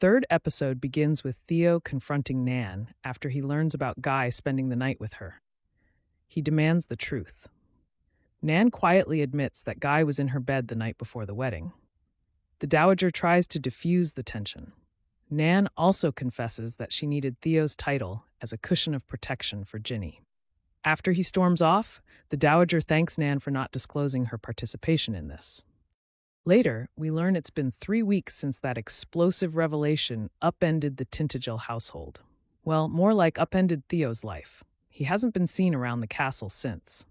Third episode begins with Theo confronting Nan after he learns about Guy spending the night with her. He demands the truth. Nan quietly admits that Guy was in her bed the night before the wedding. The Dowager tries to diffuse the tension. Nan also confesses that she needed Theo's title as a cushion of protection for Ginny. After he storms off, the Dowager thanks Nan for not disclosing her participation in this. Later, we learn it's been 3 weeks since that explosive revelation upended the Tintagel household. Well, more like upended Theo's life. He hasn't been seen around the castle since.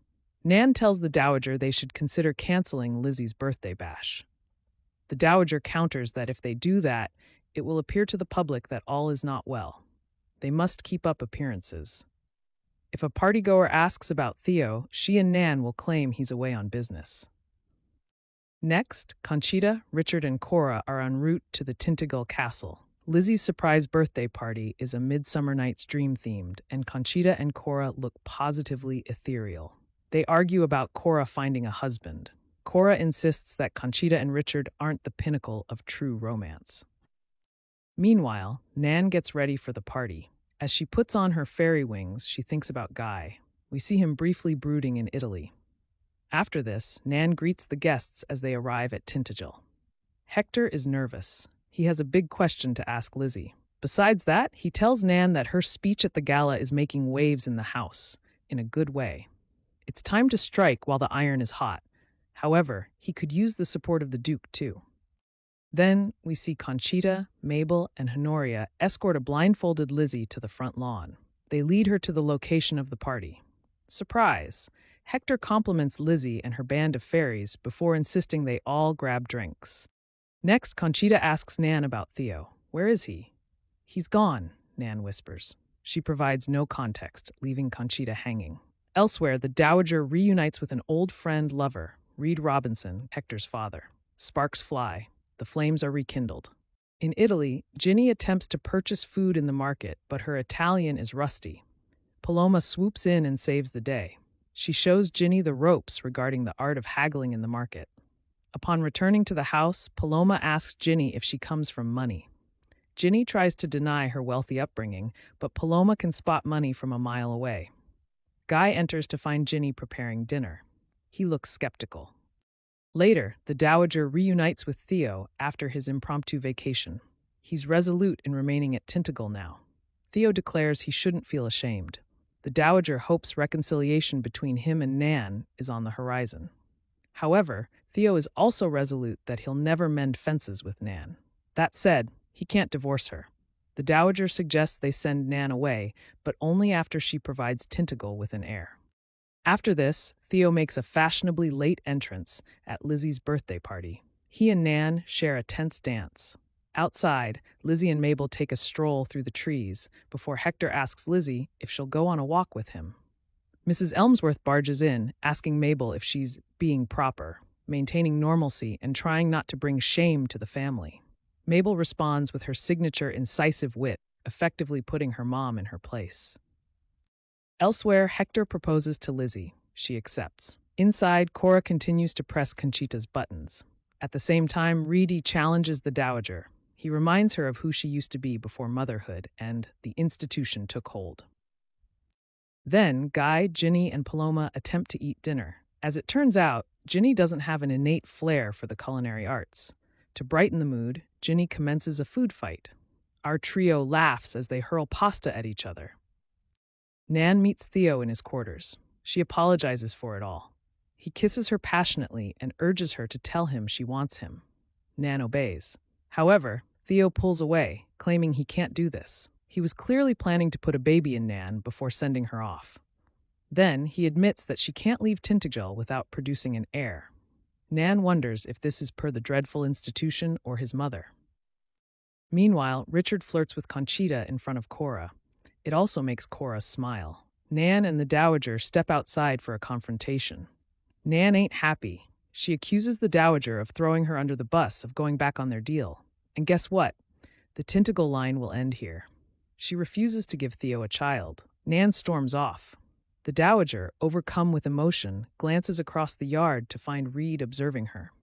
Nan tells the Dowager they should consider canceling Lizzie's birthday bash. The Dowager counters that if they do that, it will appear to the public that all is not well. They must keep up appearances. If a partygoer asks about Theo, she and Nan will claim he's away on business. Next, Conchita, Richard, and Cora are en route to the Tintagel castle. Lizzie's surprise birthday party is a Midsummer Night's Dream themed, and Conchita and Cora look positively ethereal. They argue about Cora finding a husband. Cora insists that Conchita and Richard aren't the pinnacle of true romance. Meanwhile, Nan gets ready for the party. As she puts on her fairy wings, she thinks about Guy. We see him briefly brooding in Italy. After this, Nan greets the guests as they arrive at Tintagel. Hector is nervous. He has a big question to ask Lizzie. Besides that, he tells Nan that her speech at the gala is making waves in the house, in a good way. It's time to strike while the iron is hot. However, he could use the support of the Duke, too. Then, we see Conchita, Mabel, and Honoria escort a blindfolded Lizzie to the front lawn. They lead her to the location of the party. Surprise! Hector compliments Lizzie and her band of fairies before insisting they all grab drinks. Next, Conchita asks Nan about Theo. Where is he? He's gone, Nan whispers. She provides no context, leaving Conchita hanging. Elsewhere, the Dowager reunites with an old friend lover, Reed Robinson, Hector's father. Sparks fly. The flames are rekindled. In Italy, Ginny attempts to purchase food in the market, but her Italian is rusty. Paloma swoops in and saves the day. She shows Ginny the ropes regarding the art of haggling in the market. Upon returning to the house, Paloma asks Ginny if she comes from money. Ginny tries to deny her wealthy upbringing, but Paloma can spot money from a mile away. Guy enters to find Ginny preparing dinner. He looks skeptical. Later, the Dowager reunites with Theo after his impromptu vacation. He's resolute in remaining at Tintagel now. Theo declares he shouldn't feel ashamed. The Dowager hopes reconciliation between him and Nan is on the horizon. However, Theo is also resolute that he'll never mend fences with Nan. That said, he can't divorce her. The Dowager suggests they send Nan away, but only after she provides Tintagel with an heir. After this, Theo makes a fashionably late entrance at Lizzie's birthday party. He and Nan share a tense dance. Outside, Lizzie and Mabel take a stroll through the trees before Hector asks Lizzie if she'll go on a walk with him. Mrs. Elmsworth barges in, asking Mabel if she's being proper, maintaining normalcy and trying not to bring shame to the family. Mabel responds with her signature incisive wit, effectively putting her mom in her place. Elsewhere, Hector proposes to Lizzie. She accepts. Inside, Cora continues to press Conchita's buttons. At the same time, Reedy challenges the Dowager. He reminds her of who she used to be before motherhood and the institution took hold. Then, Guy, Ginny, and Paloma attempt to eat dinner. As it turns out, Ginny doesn't have an innate flair for the culinary arts. To brighten the mood, Ginny commences a food fight. Our trio laughs as they hurl pasta at each other. Nan meets Theo in his quarters. She apologizes for it all. He kisses her passionately and urges her to tell him she wants him. Nan obeys. However, Theo pulls away, claiming he can't do this. He was clearly planning to put a baby in Nan before sending her off. Then, he admits that she can't leave Tintagel without producing an heir. Nan wonders if this is per the dreadful institution or his mother. Meanwhile, Richard flirts with Conchita in front of Cora. It also makes Cora smile. Nan and the Dowager step outside for a confrontation. Nan ain't happy. She accuses the Dowager of throwing her under the bus, of going back on their deal. And guess what? The Tintagel line will end here. She refuses to give Theo a child. Nan storms off. The Dowager, overcome with emotion, glances across the yard to find Reed observing her.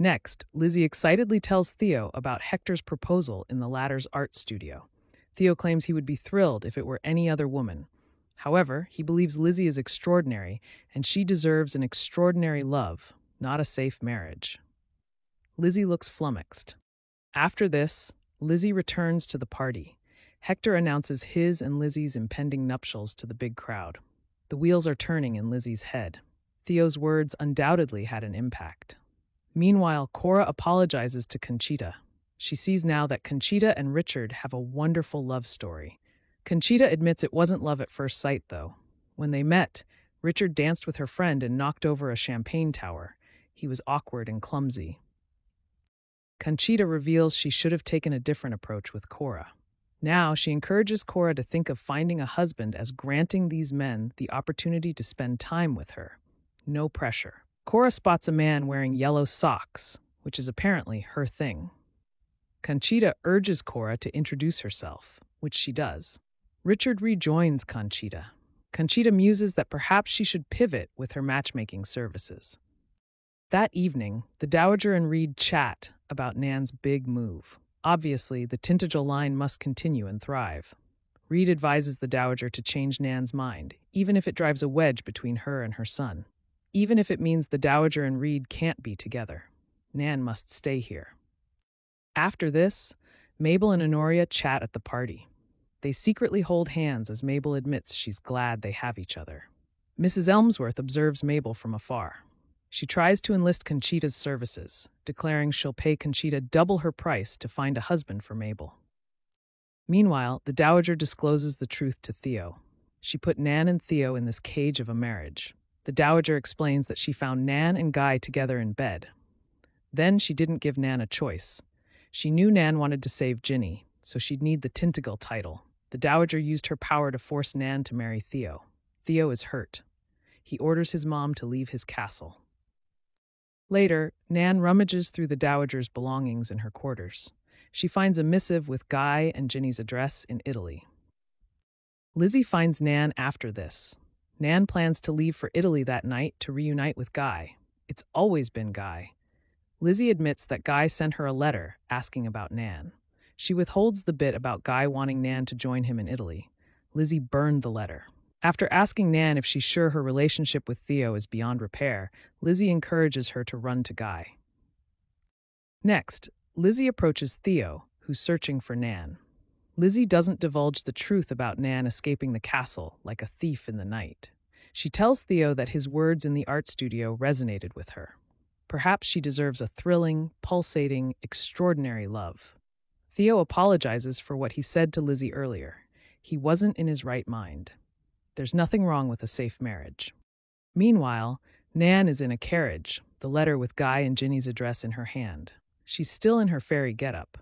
Next, Lizzie excitedly tells Theo about Hector's proposal in the latter's art studio. Theo claims he would be thrilled if it were any other woman. However, he believes Lizzie is extraordinary, and she deserves an extraordinary love, not a safe marriage. Lizzie looks flummoxed. After this, Lizzie returns to the party. Hector announces his and Lizzie's impending nuptials to the big crowd. The wheels are turning in Lizzie's head. Theo's words undoubtedly had an impact. Meanwhile, Cora apologizes to Conchita. She sees now that Conchita and Richard have a wonderful love story. Conchita admits it wasn't love at first sight, though. When they met, Richard danced with her friend and knocked over a champagne tower. He was awkward and clumsy. Conchita reveals she should have taken a different approach with Cora. Now, she encourages Cora to think of finding a husband as granting these men the opportunity to spend time with her. No pressure. Cora spots a man wearing yellow socks, which is apparently her thing. Conchita urges Cora to introduce herself, which she does. Richard rejoins Conchita. Conchita muses that perhaps she should pivot with her matchmaking services. That evening, the Dowager and Reed chat about Nan's big move. Obviously, the Tintagel line must continue and thrive. Reed advises the Dowager to change Nan's mind, even if it drives a wedge between her and her son. Even if it means the Dowager and Reed can't be together. Nan must stay here. After this, Mabel and Honoria chat at the party. They secretly hold hands as Mabel admits she's glad they have each other. Mrs. Elmsworth observes Mabel from afar. She tries to enlist Conchita's services, declaring she'll pay Conchita double her price to find a husband for Mabel. Meanwhile, the Dowager discloses the truth to Theo. She put Nan and Theo in this cage of a marriage. The Dowager explains that she found Nan and Guy together in bed. Then she didn't give Nan a choice. She knew Nan wanted to save Ginny, so she'd need the Tintagel title. The Dowager used her power to force Nan to marry Theo. Theo is hurt. He orders his mom to leave his castle. Later, Nan rummages through the Dowager's belongings in her quarters. She finds a missive with Guy and Ginny's address in Italy. Lizzie finds Nan after this. Nan plans to leave for Italy that night to reunite with Guy. It's always been Guy. Lizzie admits that Guy sent her a letter asking about Nan. She withholds the bit about Guy wanting Nan to join him in Italy. Lizzie burned the letter. After asking Nan if she's sure her relationship with Theo is beyond repair, Lizzie encourages her to run to Guy. Next, Lizzie approaches Theo, who's searching for Nan. Lizzie doesn't divulge the truth about Nan escaping the castle like a thief in the night. She tells Theo that his words in the art studio resonated with her. Perhaps she deserves a thrilling, pulsating, extraordinary love. Theo apologizes for what he said to Lizzie earlier. He wasn't in his right mind. There's nothing wrong with a safe marriage. Meanwhile, Nan is in a carriage, the letter with Guy and Ginny's address in her hand. She's still in her fairy getup.